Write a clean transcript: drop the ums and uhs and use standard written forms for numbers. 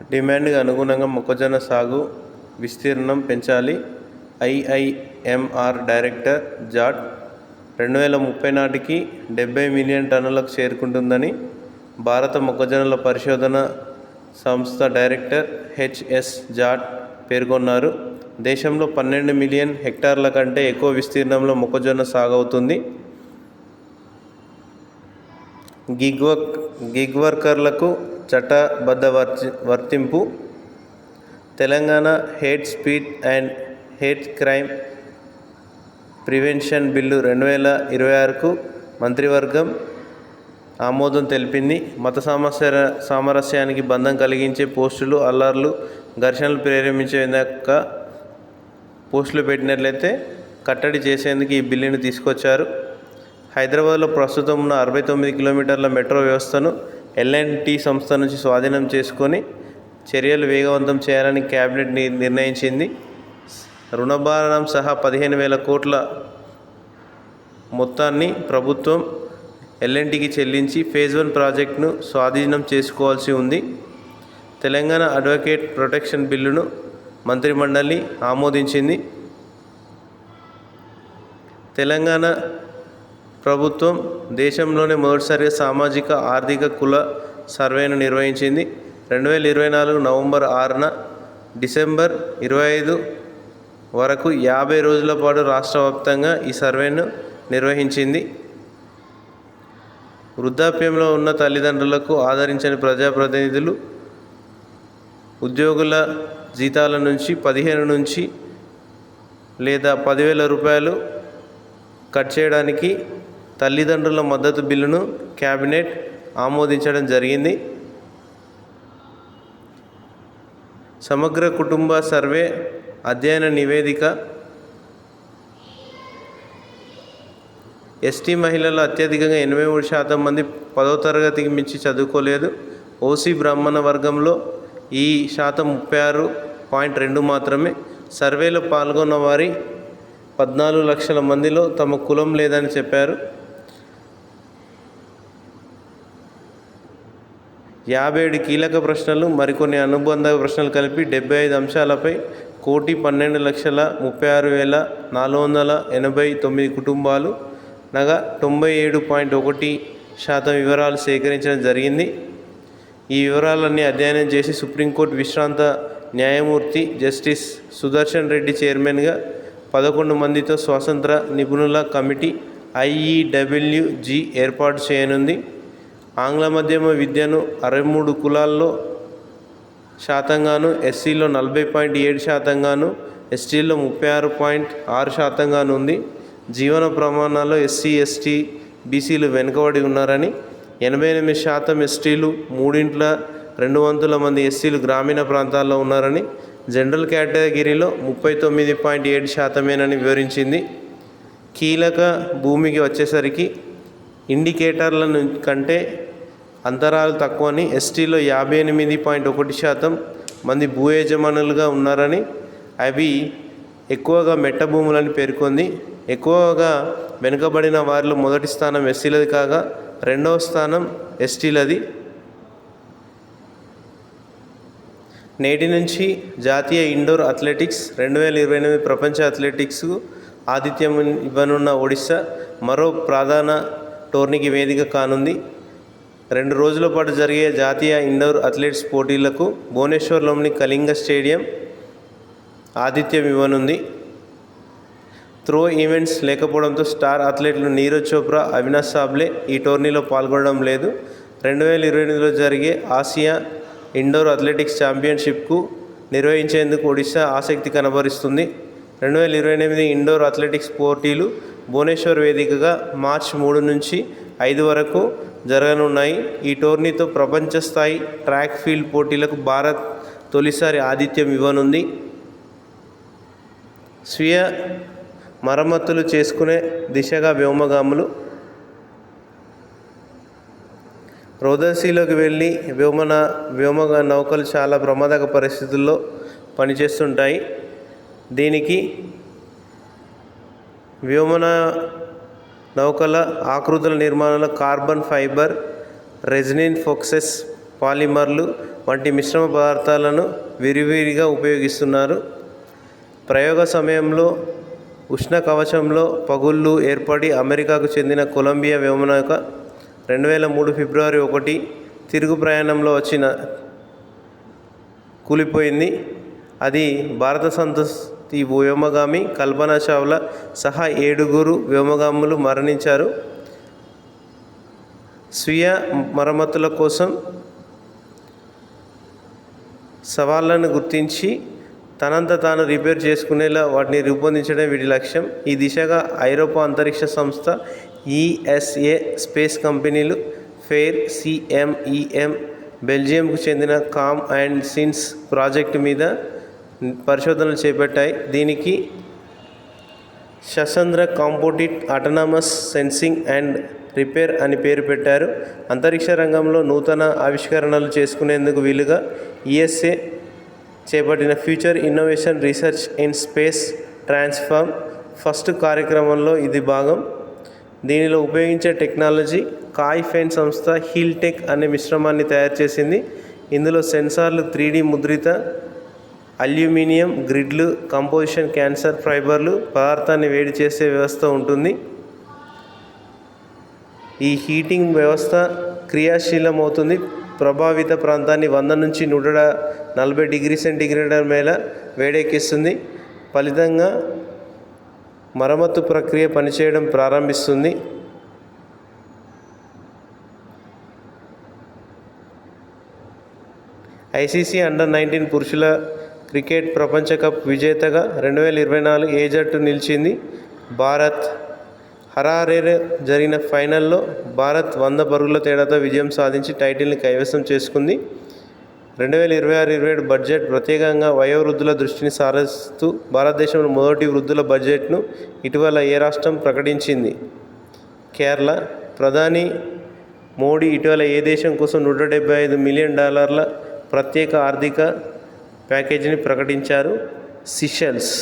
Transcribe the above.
డిమాండ్కు అనుగుణంగా మొక్కజొన్న సాగు విస్తీర్ణం పెంచాలి. ఐఐఎంఆర్ డైరెక్టర్ జాట్ 2030 నాటికి 70 మిలియన్ టన్నులకు చేరుకుంటుందని భారత మొక్కజొన్నల పరిశోధన సంస్థ డైరెక్టర్ హెచ్ఎస్ జాట్ పేర్కొన్నారు. దేశంలో 12 మిలియన్ హెక్టార్ల కంటే ఎక్కువ విస్తీర్ణంలో మొక్కజొన్న సాగవుతుంది. గిగ్ వర్కర్లకు చట్టబద్ధ వర్తింపు. Telangana hate speech and hate crime prevention bill 2026కు మంత్రివర్గం ఆమోదం తెలిపింది. మత సామరస్యానికి భంగం కలిగించే పోస్టులు, అల్లర్లు, ఘర్షణలు ప్రేరేపించే విధంగా పోస్టులు పెట్టినట్లయితే కట్టడి చేసేందుకు ఈ బిల్లును తీసుకొచ్చారు. హైదరాబాద్లో ప్రస్తుతం ఉన్న 69 కిలోమీటర్ల మెట్రో వ్యవస్థను L&T సంస్థ నుంచి స్వాధీనం చేసుకొని చర్యలు వేగవంతం చేయాలని కేబినెట్ నిర్ణయించింది. రుణభారం సహా 15,000 కోట్ల మొత్తాన్ని ప్రభుత్వం L&Tకి చెల్లించి ఫేజ్ 1 ప్రాజెక్టును స్వాధీనం చేసుకోవాల్సి ఉంది. తెలంగాణ అడ్వకేట్ ప్రొటెక్షన్ బిల్లును మంత్రిమండలి ఆమోదించింది. తెలంగాణ ప్రభుత్వం దేశంలోనే మొదటిసారిగా సామాజిక ఆర్థిక కుల సర్వేను నిర్వహించింది. 2024 నవంబర్ 6న డిసెంబర్ 25 వరకు 50 రోజుల పాటు రాష్ట్ర వ్యాప్తంగా ఈ సర్వేను నిర్వహించింది. వృద్ధాప్యంలో ఉన్న తల్లిదండ్రులకు ఆదరించని ప్రజాప్రతినిధులు ఉద్యోగుల జీతాల నుంచి 15 నుంచి లేదా 10,000 రూపాయలు కట్ చేయడానికి తల్లిదండ్రుల మద్దతు బిల్లును కేబినెట్ ఆమోదించడం జరిగింది. సమగ్ర కుటుంబ సర్వే అధ్యయన నివేదిక. ఎస్టీ మహిళలు అత్యధికంగా 83% మంది 10వ తరగతికి మించి చదువుకోలేదు. ఓసీ బ్రాహ్మణ వర్గంలో ఈ శాతం 36.2 మాత్రమే. సర్వేలో పాల్గొన్న వారి 14 లక్షల మందిలో తమ కులం లేదని చెప్పారు. 57 కీలక ప్రశ్నలు, మరికొన్ని అనుబంధ ప్రశ్నలు కలిపి 75 అంశాలపై 1,12,36,489 కుటుంబాలు నగా 97.1% వివరాలు సేకరించడం జరిగింది. ఈ వివరాలన్నీ అధ్యయనం చేసి సుప్రీంకోర్టు విశ్రాంత న్యాయమూర్తి జస్టిస్ సుదర్శన్ రెడ్డి చైర్మన్గా 11 మందితో స్వతంత్ర నిపుణుల కమిటీ IEWG ఏర్పాటు చేయనుంది. ఆంగ్ల మాధ్యమ విద్యను 63 కులాల్లో శాతంగాను, ఎస్సీలో 40.7%గాను, ఎస్టీలో 36.6%గాను ఉంది. జీవన ప్రమాణాల్లో ఎస్సీ, ఎస్టీ, బీసీలు వెనుకబడి ఉన్నారని, 88% ఎస్టీలు, 3/2 మంది ఎస్సీలు గ్రామీణ ప్రాంతాల్లో ఉన్నారని, జనరల్ కేటగిరీలో 39.7%మేనని వివరించింది. కీలక భూమికి వచ్చేసరికి ఇండికేటర్ల కంటే అంతరాలు తక్కువని, ఎస్టీలో 58.1% మంది భూ యజమానులుగా ఉన్నారని, అవి ఎక్కువగా మెట్ట భూములని పేర్కొంది. ఎక్కువగా వెనుకబడిన వారిలో మొదటి స్థానం ఎస్సీలది కాగా 2వ స్థానం ఎస్టీలది. నేటి నుంచి జాతీయ ఇండోర్ అథ్లెటిక్స్ 2028 ప్రపంచ అథ్లెటిక్స్కు ఆతిథ్యం ఇవ్వనున్న ఒడిశా మరో ప్రధాన టోర్నీకి వేదిక కానుంది. 2 రోజుల పాటు జరిగే జాతీయ ఇండోర్ అథ్లెటిక్స్ పోటీలకు భువనేశ్వర్లోని కళింగ స్టేడియం ఆతిథ్యం ఇవ్వనుంది. త్రో ఈవెంట్స్ లేకపోవడంతో స్టార్ అథ్లెట్లు నీరజ్ చోప్రా, అవినాష్ సాబ్లే ఈ టోర్నీలో పాల్గొనడం లేదు. 2028లో జరిగే ఆసియా ఇండోర్ అథ్లెటిక్స్ ఛాంపియన్షిప్కు నిర్వహించేందుకు ఒడిశా ఆసక్తి కనబరుస్తుంది. 2028 ఇండోర్ అథ్లెటిక్స్ పోటీలు భువనేశ్వర్ వేదికగా మార్చి 3 నుంచి 5 వరకు జరగనున్నాయి. ఈ టోర్నీతో ప్రపంచ స్థాయి ట్రాక్ ఫీల్డ్ పోటీలకు భారత్ తొలిసారి ఆతిథ్యం ఇవ్వనుంది. స్వీయ మరమ్మతులు చేసుకునే దిశగా రోదసీలోకి వెళ్ళి వ్యోమ నౌకలు చాలా ప్రమాదక పరిస్థితుల్లో పనిచేస్తుంటాయి. దీనికి వ్యోమ నౌకల ఆకృతుల నిర్మాణంలో కార్బన్ ఫైబర్, రెజిన్ ఫోక్సెస్ పాలిమర్లు వంటి మిశ్రమ పదార్థాలను విరివిరిగా ఉపయోగిస్తున్నారు. ప్రయోగ సమయంలో ఉష్ణ కవచంలో పగుళ్ళు ఏర్పడి అమెరికాకు చెందిన కొలంబియా వ్యోమనౌక 2003 ఫిబ్రవరి 1 తిరుగు ప్రయాణంలో కూలిపోయింది. అది భారత సంతతి వ్యోమగామి కల్పనా చావ్లా సహా 7 వ్యోమగాములు మరణించారు. స్వీయ మరమ్మతుల కోసం సవాళ్లను గుర్తించి తనంత తాను రిపేర్ చేసుకునేలా వాటిని రూపొందించడం వీటి లక్ష్యం. ఈ దిశగా ఐరోపా అంతరిక్ష సంస్థ, ESA స్పేస్ కంపెనీలు, ఫెయిర్, CMEM, బెల్జియంకు చెందిన కామ్ అండ్ సిన్స్ ప్రాజెక్టు మీద పరిశోధనలు చేపట్టాయి. దీనికి శచంద్ర composite autonomous sensing and repair అని పేరు పెట్టారు. అంతరిక్ష రంగంలో నూతన ఆవిష్కరణలు చేసుకునేందుకు వీలుగా ESA చేపట్టిన future innovation research in space transform first కార్యక్రమంలో ఇది భాగం. దీనిలో ఉపయోగించే టెక్నాలజీ కాయ్ ఫెన్ సంస్థ హీల్టెక్ అనే మిశ్రమాన్ని తయారు చేసింది. ఇందులో సెన్సార్లు, 3D ముద్రిత అల్యూమినియం గ్రిడ్లు, కంపోజిషన్ క్యాన్సర్ ఫైబర్లు, పదార్థాన్ని వేడి చేసే వ్యవస్థ ఉంటుంది. ఈ హీటింగ్ వ్యవస్థ క్రియాశీలమవుతుంది. ప్రభావిత ప్రాంతాన్ని 100 నుంచి 140 డిగ్రీ సెంటీగ్రేడ్ మేర వేడెక్కిస్తుంది. ఫలితంగా మరమ్మతు ప్రక్రియ పనిచేయడం ప్రారంభిస్తుంది. ICC అండర్-19 పురుషుల క్రికెట్ ప్రపంచ కప్ విజేతగా 2024 ఏ జట్టు నిలిచింది? భారత్. హరారేలో జరిగిన ఫైనల్లో భారత్ 100 పరుగుల తేడాతో విజయం సాధించి టైటిల్ని కైవసం చేసుకుంది. 2026-27 బడ్జెట్ ప్రత్యేకంగా వయోవృద్ధుల దృష్టిని సారిస్తూ భారతదేశంలో మొదటి వృద్ధుల బడ్జెట్ను ఇటీవల ఏ రాష్ట్రం ప్రకటించింది? కేరళ. ప్రధాని మోడీ ఇటీవల ఏ దేశం కోసం $175 మిలియన్ ప్రత్యేక ఆర్థిక ప్యాకేజీని ప్రకటించారు? సిషెల్స్.